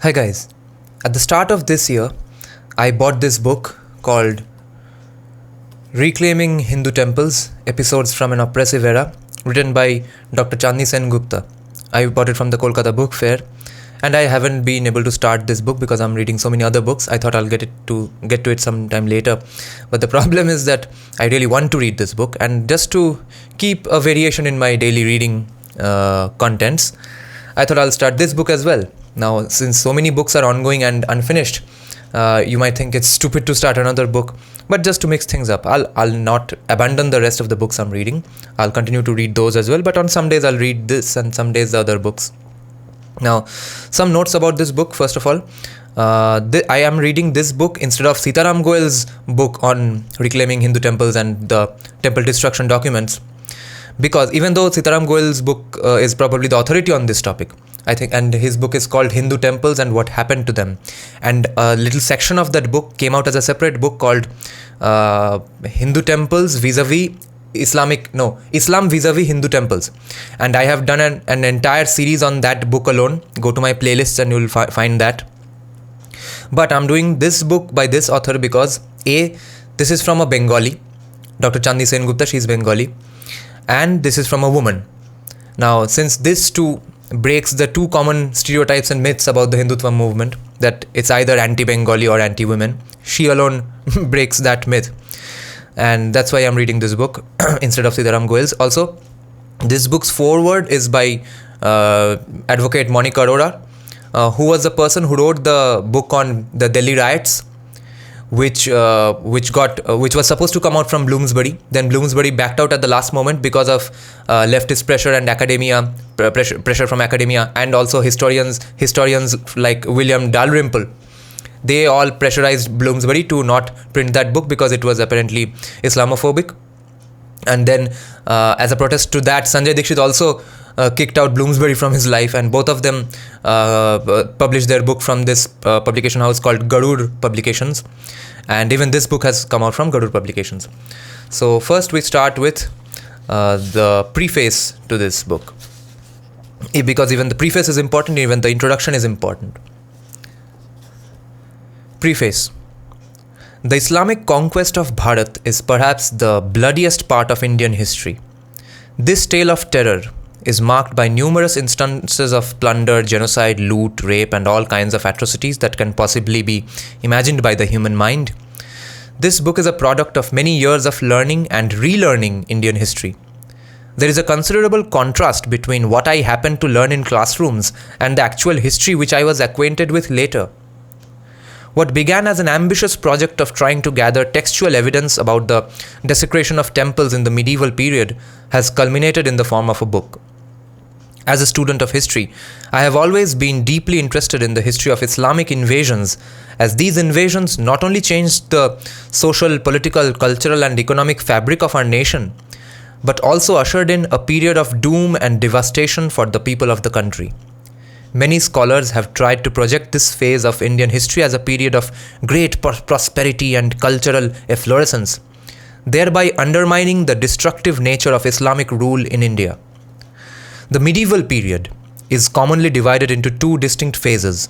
Hi guys, at the start of this year, I bought this book called Reclaiming Hindu Temples, Episodes from an Oppressive Era, written by Dr. Chandni Sengupta. I bought it from the Kolkata book fair, and I haven't been able to start this book because I'm reading so many other books. I thought I'll get to it sometime later, but the problem is that I really want to read this book, and just to keep a variation in my daily reading contents, I thought I'll start this book as well. Now, since so many books are ongoing and unfinished, you might think it's stupid to start another book, but just to mix things up, I'll not abandon the rest of the books I'm reading. I'll continue to read those as well, but on some days I'll read this and some days the other books. Now, some notes about this book. First of all, I am reading this book instead of Sitaram Goel's book on reclaiming Hindu temples and the temple destruction documents, because even though Sitaram Goel's book is probably the authority on this topic, I think, and his book is called Hindu Temples and What Happened to Them, and a little section of that book came out as a separate book called Hindu Temples vis-a-vis Islam vis-a-vis Hindu temples, and I have done an entire series on that book alone. Go to my playlists and you'll find that. But I'm doing this book by this author because this is from a Bengali, Dr. Chandni Sengupta, she's Bengali, and this is from a woman. Now, since this too breaks the two common stereotypes and myths about the Hindutva movement, that it's either anti-Bengali or anti-women, she alone breaks that myth. And that's why I'm reading this book instead of Sitaram Goel's. Also, this book's foreword is by advocate Monica Arora, who was the person who wrote the book on the Delhi riots, which was supposed to come out from Bloomsbury. Then Bloomsbury backed out at the last moment because of leftist pressure and academia pressure from academia, and also historians like William Dalrymple. They all pressurized Bloomsbury to not print that book because it was apparently Islamophobic. And then, as a protest to that, Sanjay Dixit also kicked out Bloomsbury from his life, and both of them published their book from this publication house called Garuda Publications. And even this book has come out from Garuda Publications. So first we start with the preface to this book, because even the preface is important, even the introduction is important. Preface. The Islamic conquest of Bharat is perhaps the bloodiest part of Indian history. This tale of terror is marked by numerous instances of plunder, genocide, loot, rape, and all kinds of atrocities that can possibly be imagined by the human mind. This book is a product of many years of learning and relearning Indian history. There is a considerable contrast between what I happened to learn in classrooms and the actual history which I was acquainted with later. What began as an ambitious project of trying to gather textual evidence about the desecration of temples in the medieval period has culminated in the form of a book. As a student of history, I have always been deeply interested in the history of Islamic invasions, as these invasions not only changed the social, political, cultural, and economic fabric of our nation, but also ushered in a period of doom and devastation for the people of the country. Many scholars have tried to project this phase of Indian history as a period of great prosperity and cultural efflorescence, thereby undermining the destructive nature of Islamic rule in India. The medieval period is commonly divided into two distinct phases.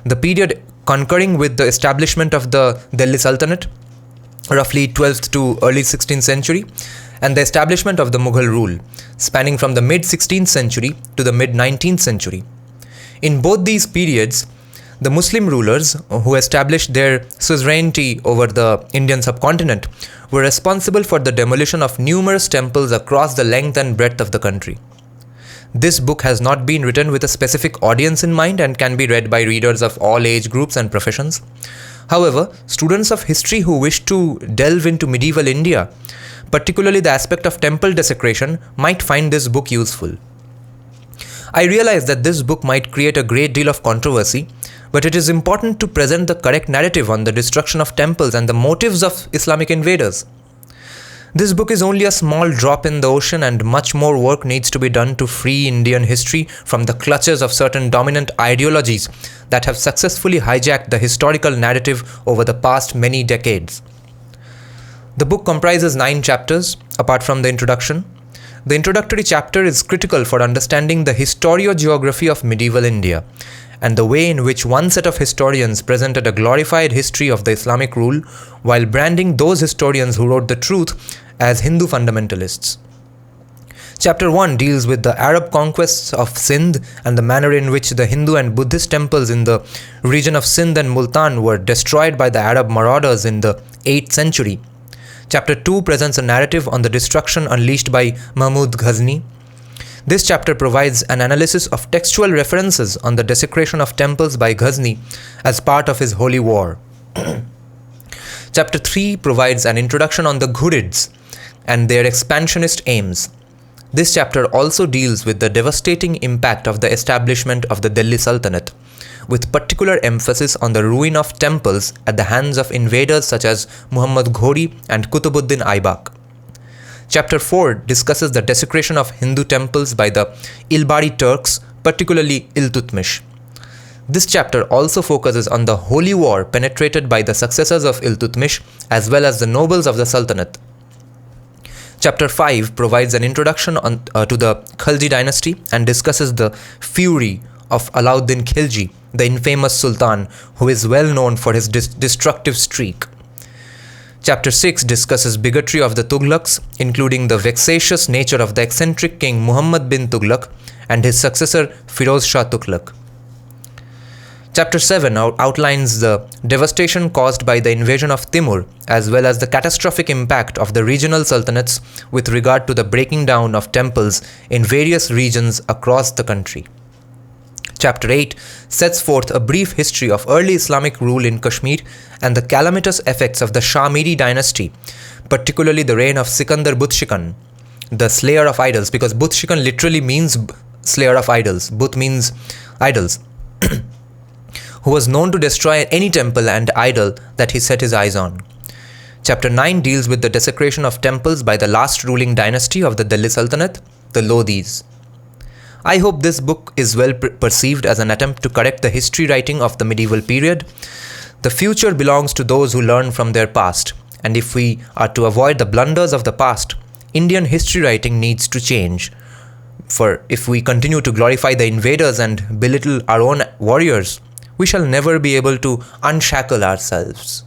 The period concurring with the establishment of the Delhi Sultanate, roughly 12th to early 16th century, and the establishment of the Mughal rule, spanning from the mid-16th century to the mid-19th century. In both these periods, the Muslim rulers who established their suzerainty over the Indian subcontinent were responsible for the demolition of numerous temples across the length and breadth of the country. This book has not been written with a specific audience in mind and can be read by readers of all age groups and professions. However, students of history who wish to delve into medieval India, particularly the aspect of temple desecration, might find this book useful. I realize that this book might create a great deal of controversy, but it is important to present the correct narrative on the destruction of temples and the motives of Islamic invaders. This book is only a small drop in the ocean, and much more work needs to be done to free Indian history from the clutches of certain dominant ideologies that have successfully hijacked the historical narrative over the past many decades. The book comprises 9 chapters, apart from the introduction. The introductory chapter is critical for understanding the historiogeography of medieval India and the way in which one set of historians presented a glorified history of the Islamic rule while branding those historians who wrote the truth as Hindu fundamentalists. Chapter 1 deals with the Arab conquests of Sindh and the manner in which the Hindu and Buddhist temples in the region of Sindh and Multan were destroyed by the Arab marauders in the 8th century. Chapter 2 presents a narrative on the destruction unleashed by Mahmud Ghazni. This chapter provides an analysis of textual references on the desecration of temples by Ghazni as part of his holy war. Chapter 3 provides an introduction on the Ghurids and their expansionist aims. This chapter also deals with the devastating impact of the establishment of the Delhi Sultanate, with particular emphasis on the ruin of temples at the hands of invaders such as Muhammad Ghori and Kutubuddin Aibak. Chapter 4 discusses the desecration of Hindu temples by the Ilbari Turks, particularly Iltutmish. This chapter also focuses on the holy war penetrated by the successors of Iltutmish as well as the nobles of the Sultanate. Chapter 5 provides an introduction to the Khalji dynasty and discusses the fury of Alauddin Khilji, the infamous Sultan, who is well known for his destructive streak. Chapter 6 discusses bigotry of the Tughlaqs, including the vexatious nature of the eccentric king Muhammad bin Tughlaq and his successor Firoz Shah Tughlaq. Chapter 7 outlines the devastation caused by the invasion of Timur, as well as the catastrophic impact of the regional sultanates with regard to the breaking down of temples in various regions across the country. Chapter 8 sets forth a brief history of early Islamic rule in Kashmir and the calamitous effects of the Shamiri dynasty, particularly the reign of Sikandar Butshikan, the slayer of idols, because Butshikan literally means slayer of idols. But means idols. Who was known to destroy any temple and idol that he set his eyes on. Chapter 9 deals with the desecration of temples by the last ruling dynasty of the Delhi Sultanate, the Lodhis. I hope this book is well perceived as an attempt to correct the history writing of the medieval period. The future belongs to those who learn from their past, and if we are to avoid the blunders of the past, Indian history writing needs to change. For if we continue to glorify the invaders and belittle our own warriors, we shall never be able to unshackle ourselves.